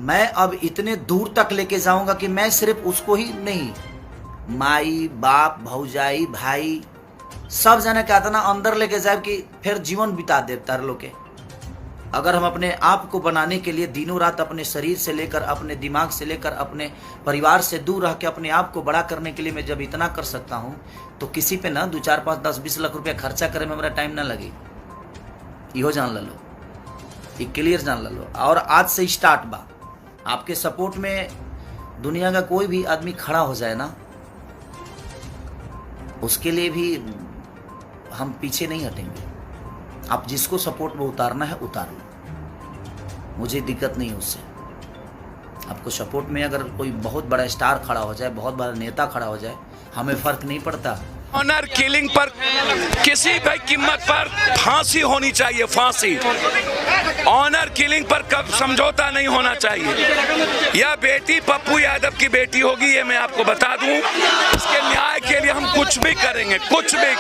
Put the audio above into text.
मैं अब इतने दूर तक लेके जाऊंगा कि मैं सिर्फ उसको ही नहीं, माई बाप भौजाई भाई सब जने कहता ना अंदर लेके जाए कि फिर जीवन बिता दे तार लोग के। अगर हम अपने आप को बनाने के लिए दिनों रात अपने शरीर से लेकर अपने दिमाग से लेकर अपने परिवार से दूर रह के अपने आप को बड़ा करने के लिए मैं जब इतना कर सकता हूँ, तो किसी पे ना 2 4 5 10 20 लाख रुपया खर्चा करे में मेरा टाइम ना लगे। इहो जान लो, ये क्लियर जान लो। और आज से स्टार्ट बा, आपके सपोर्ट में दुनिया का कोई भी आदमी खड़ा हो जाए ना, उसके लिए भी हम पीछे नहीं हटेंगे। आप जिसको सपोर्ट में उतारना है उतार लो, मुझे दिक्कत नहीं है उससे। आपको सपोर्ट में अगर कोई बहुत बड़ा स्टार खड़ा हो जाए, बहुत बड़ा नेता खड़ा हो जाए, हमें फर्क नहीं पड़ता। ऑनर किलिंग पर किसी भी कीमत पर फांसी होनी चाहिए, फांसी। ऑनर किलिंग पर कब समझौता नहीं होना चाहिए। यह बेटी पप्पू यादव की बेटी होगी, ये मैं आपको बता दूं। इसके न्याय के लिए हम कुछ भी करेंगे, कुछ भी।